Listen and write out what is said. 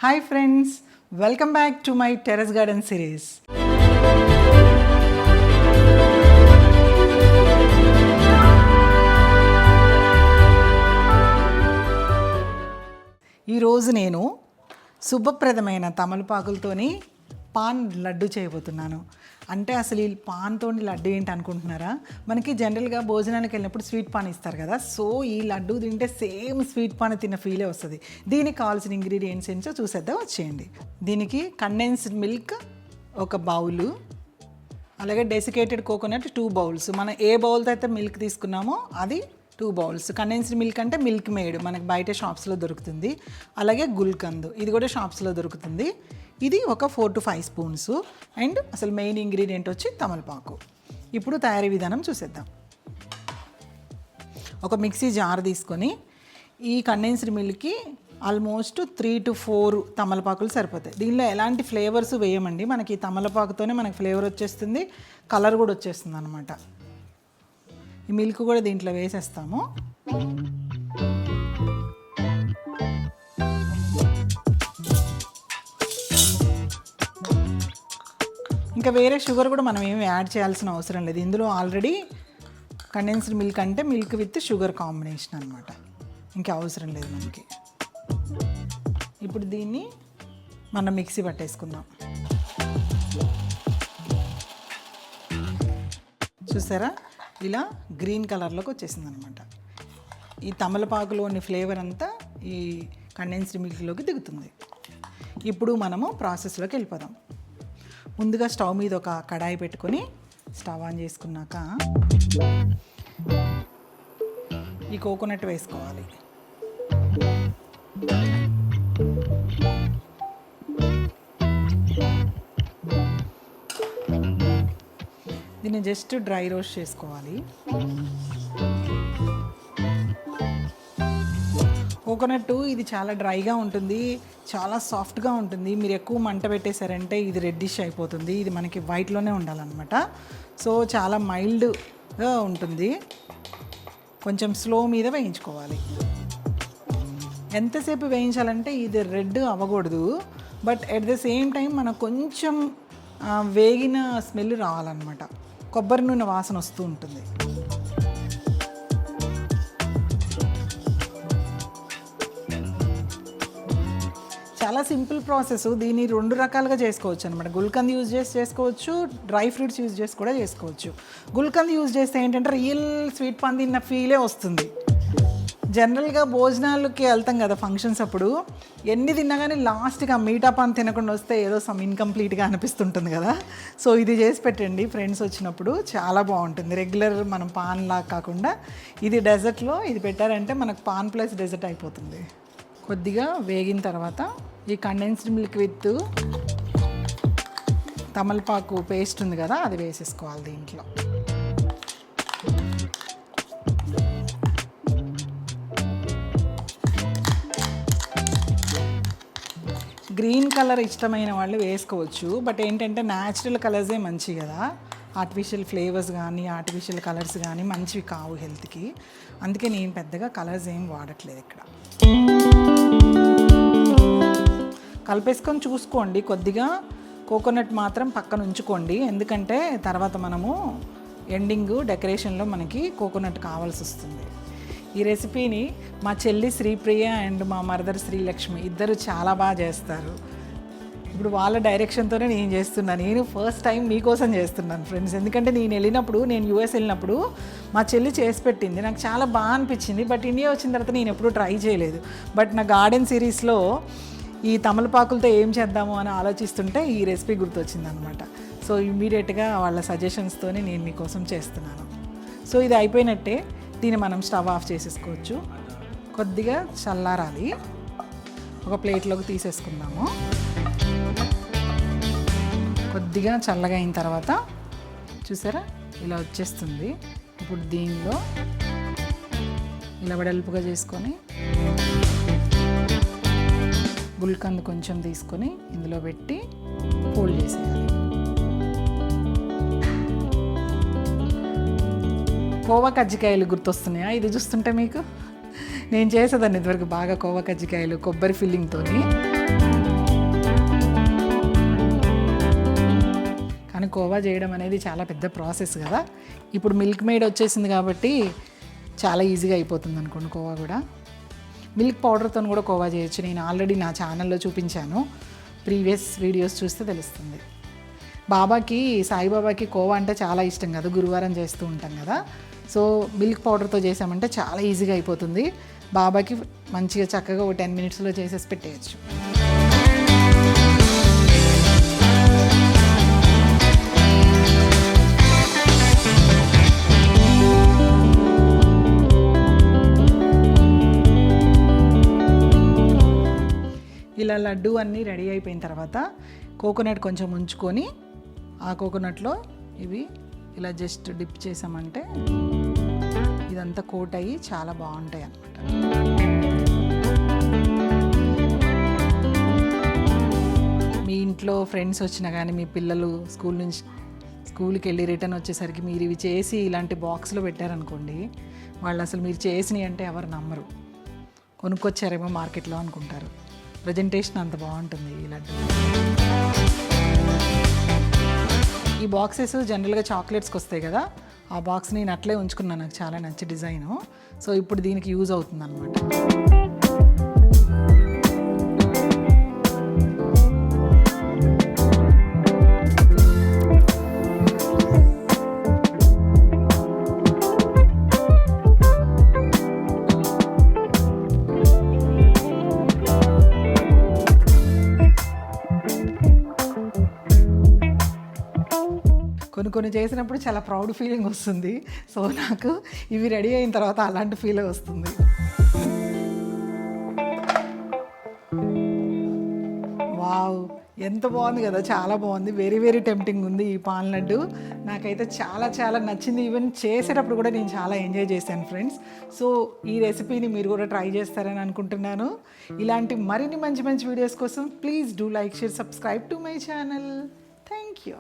Hi friends, welcome back to my Terrace Garden series. ఈ రోజు నేను శుభప్రదమైన తమలపాకులతోని పాన్ లడ్డు చేయబోతున్నాను. అంటే అసలు ఈ పాన్తో లడ్డు ఏంటి అనుకుంటున్నారా? మనకి జనరల్గా భోజనానికి వెళ్ళినప్పుడు స్వీట్ పాన్ ఇస్తారు కదా, సో ఈ లడ్డు తింటే సేమ్ స్వీట్ పాన్ తిన్న ఫీలే వస్తుంది. దీనికి కావాల్సిన ఇంగ్రీడియంట్స్ ఏంటో చూసేద్దాం, వచ్చేయండి. దీనికి కండెన్స్డ్ మిల్క్ ఒక బౌలు, అలాగే డెసికేటెడ్ కోకోనట్ 2 బౌల్స్. మనం ఏ బౌల్తో అయితే మిల్క్ తీసుకున్నామో అది 2 బౌల్స్. కండెన్స్డ్ మిల్క్ అంటే మిల్క్ మేడ్, మనకి బయట షాప్స్లో దొరుకుతుంది. అలాగే గుల్కంద్, ఇది కూడా షాప్స్లో దొరుకుతుంది. ఇది ఒక 4 to 5 స్పూన్స్. అండ్ అసలు మెయిన్ ఇంగ్రీడియంట్ వచ్చి తమలపాకు. ఇప్పుడు తయారీ విధానం చూసేద్దాం. ఒక మిక్సీ జార్ తీసుకొని ఈ కండెన్స్డ్ మిల్క్కి ఆల్మోస్ట్ 3 to 4 తమలపాకులు సరిపోతాయి. దీనిలో ఎలాంటి ఫ్లేవర్స్ వేయమండి, మనకి తమలపాకుతోనే మనకి ఫ్లేవర్ వచ్చేస్తుంది, కలర్ కూడా వచ్చేస్తుంది అనమాట. ఈ మిల్క్ కూడా దీంట్లో వేసేస్తాము. ఇంకా వేరే షుగర్ కూడా మనం ఏమి యాడ్ చేయాల్సిన అవసరం లేదు. ఇందులో ఆల్రెడీ కండెన్స్డ్ మిల్క్ అంటే మిల్క్ విత్ షుగర్ కాంబినేషన్ అనమాట, ఇంకా అవసరం లేదు మనకి. ఇప్పుడు దీన్ని మనం మిక్సీ పట్టేసుకుందాం. చూసారా, ఇలా గ్రీన్ కలర్లోకి వచ్చేసింది అనమాట. ఈ తమలపాకులోని ఫ్లేవర్ అంతా ఈ కండెన్స్డ్ మిల్క్లోకి దిగుతుంది. ఇప్పుడు మనము ప్రాసెస్లోకి వెళ్ళిపోదాం. ముందుగా స్టవ్ మీద ఒక కడాయి పెట్టుకొని స్టవ్ ఆన్ చేసుకున్నాక ఈ కోకోనట్ వేసుకోవాలి. దీన్ని జస్ట్ డ్రై రోస్ట్ చేసుకోవాలి. కోకోనట్ ఇది చాలా డ్రైగా ఉంటుంది, చాలా సాఫ్ట్గా ఉంటుంది. మీరు ఎక్కువ మంట పెట్టేశారంటే ఇది రెడ్డిష్ అయిపోతుంది. ఇది మనకి వైట్లోనే ఉండాలన్నమాట. సో చాలా మైల్డ్గా ఉంటుంది, కొంచెం స్లో మీద వేయించుకోవాలి. ఎంతసేపు వేయించాలంటే ఇది రెడ్ అవ్వకూడదు, but at the same time మనకు కొంచెం వేగిన స్మెల్ రావాలన్నమాట. కొబ్బరి నూనె వాసన వస్తూ ఉంటుంది. చాలా సింపుల్ ప్రాసెస్. దీన్ని 2 రకాలుగా చేసుకోవచ్చు అనమాట. గుల్కంద్ యూజ్ చేసి చేసుకోవచ్చు, డ్రై ఫ్రూట్స్ యూజ్ చేసి కూడా చేసుకోవచ్చు. గుల్కంద్ యూజ్ చేస్తే ఏంటంటే రియల్ స్వీట్ పాన్ తిన్న ఫీలే వస్తుంది. జనరల్గా భోజనాలకి వెళ్తాం కదా ఫంక్షన్స్ అప్పుడు, ఎన్ని తిన్నా కానీ లాస్ట్గా మీఠా పాన్ తినకుండా వస్తే ఏదో సమ్ ఇన్కంప్లీట్గా అనిపిస్తుంటుంది కదా. సో ఇది చేసి పెట్టండి ఫ్రెండ్స్ వచ్చినప్పుడు, చాలా బాగుంటుంది. రెగ్యులర్ మనం పాన్లా కాకుండా ఇది డెజర్ట్లో ఇది పెట్టారంటే మనకు పాన్ ప్లస్ డెజర్ట్ అయిపోతుంది. కొద్దిగా వేగిన తర్వాత ఈ కండెన్స్డ్ మిల్క్ విత్ తమలపాకు పేస్ట్ ఉంది కదా, అది వేసేసుకోవాలి దీంట్లో. గ్రీన్ కలర్ ఇష్టమైన వాళ్ళు వేసుకోవచ్చు, బట్ ఏంటంటే న్యాచురల్ కలర్సే మంచి కదా. ఆర్టిఫిషియల్ ఫ్లేవర్స్ కానీ ఆర్టిఫిషియల్ కలర్స్ కానీ మంచివి కావు హెల్త్కి. అందుకే నేను పెద్దగా కలర్స్ ఏం వాడట్లేదు ఇక్కడ. కలిపేసుకొని చూసుకోండి. కొద్దిగా కోకోనట్ మాత్రం పక్కన ఉంచుకోండి, ఎందుకంటే తర్వాత మనము ఎండింగ్ డెకరేషన్లో మనకి కోకోనట్ కావాల్సి వస్తుంది. ఈ రెసిపీని మా చెల్లి శ్రీప్రియ అండ్ మా మరదర్ శ్రీలక్ష్మి ఇద్దరు చాలా బాగా చేస్తారు. ఇప్పుడు వాళ్ళ డైరెక్షన్తోనే నేను చేస్తున్నాను. నేను ఫస్ట్ టైం మీకోసం చేస్తున్నాను ఫ్రెండ్స్, ఎందుకంటే నేను యూఎస్ వెళ్ళినప్పుడు మా చెల్లి చేసి పెట్టింది, నాకు చాలా బాగా అనిపించింది. బట్ ఇండియా వచ్చిన తర్వాత నేను ఎప్పుడూ ట్రై చేయలేదు. బట్ నా గార్డెన్ సిరీస్లో ఈ తమలపాకులతో ఏం చేద్దాము అని ఆలోచిస్తుంటే ఈ రెసిపీ గుర్తొచ్చింది అనమాట. సో ఇమ్మీడియట్గా వాళ్ళ సజెషన్స్తోనే నేను మీకోసం చేస్తున్నాను. సో ఇది అయిపోయినట్టే, దీన్ని మనం స్టవ్ ఆఫ్ చేసేసుకోవచ్చు. కొద్దిగా చల్లారాలి, ఒక ప్లేట్లోకి తీసేసుకుందాము. కొద్దిగా చల్లగా అయిన తర్వాత చూసారా ఇలా వచ్చేస్తుంది. ఇప్పుడు దీనిలో ఇలా వెడల్పుగా చేసుకొని గుల్కంద్ కొంచెం తీసుకొని ఇందులో పెట్టి ఫోల్డ్ చేసేయాలి. కోవా కజ్జికాయలు గుర్తొస్తున్నాయా ఇది చూస్తుంటే మీకు? నేను చేసేదాన్ని ఇదివరకు బాగా కోవా కజ్జికాయలు కొబ్బరి ఫిల్లింగ్తోని. కోవా చేయడం అనేది చాలా పెద్ద ప్రాసెస్ కదా. ఇప్పుడు మిల్క్ మేడ్ వచ్చేసింది కాబట్టి చాలా ఈజీగా అయిపోతుంది అనుకోండి కోవా కూడా. మిల్క్ పౌడర్తో కూడా కోవా చేయొచ్చు. నేను ఆల్రెడీ నా ఛానల్లో చూపించాను, ప్రీవియస్ వీడియోస్ చూస్తే తెలుస్తుంది. బాబాకి, సాయిబాబాకి కోవా అంటే చాలా ఇష్టం కదా, గురువారం చేస్తూ ఉంటాం కదా. సో మిల్క్ పౌడర్తో చేసామంటే చాలా ఈజీగా అయిపోతుంది. బాబాకి మంచిగా చక్కగా ఒక 10 మినిట్స్లో చేసేసి పెట్టేయచ్చు. ఇలా లడ్డు అన్నీ రెడీ అయిపోయిన తర్వాత కోకోనట్ కొంచెం ఉంచుకొని ఆ కోకోనట్లో ఇవి ఇలా జస్ట్ డిప్ చేసామంటే ఇదంతా కోట్ అయ్యి చాలా బాగుంటాయి అన్నమాట. మీ ఇంట్లో ఫ్రెండ్స్ వచ్చినా కానీ, మీ పిల్లలు స్కూల్కి వెళ్ళి రిటర్న్ వచ్చేసరికి మీరు ఇవి చేసి ఇలాంటి బాక్స్లో పెట్టారనుకోండి, వాళ్ళు అసలు మీరు చేసినవి అంటే ఎవరు నమ్మరు. కొనుక్కొచ్చారేమో మార్కెట్లో అనుకుంటారు. ప్రజెంటేషన్ అంత బాగుంటుంది ఈ లడ్డు. ఈ బాక్సెస్ జనరల్గా చాక్లెట్స్కి వస్తాయి కదా, ఆ బాక్స్ నేను అట్లే ఉంచుకున్నాను, నాకు చాలా నచ్చి డిజైను. సో ఇప్పుడు దీనికి యూజ్ అవుతుంది అనమాట. కొన్ని చేసినప్పుడు చాలా ప్రౌడ్ ఫీలింగ్ వస్తుంది. సో నాకు ఇవి రెడీ అయిన తర్వాత అలాంటి ఫీల్ వస్తుంది. వావ్, ఎంత బాగుంది కదా, చాలా బాగుంది. వెరీ వెరీ టెంప్టింగ్ ఉంది ఈ పాన్ లడ్డు. నాకైతే చాలా చాలా నచ్చింది. ఈవెన్ చేసేటప్పుడు కూడా నేను చాలా ఎంజాయ్ చేశాను ఫ్రెండ్స్. సో ఈ రెసిపీని మీరు కూడా ట్రై చేస్తారని అనుకుంటున్నాను. ఇలాంటి మరిన్ని మంచి మంచి వీడియోస్ కోసం please do like, share, subscribe to my channel. Thank you.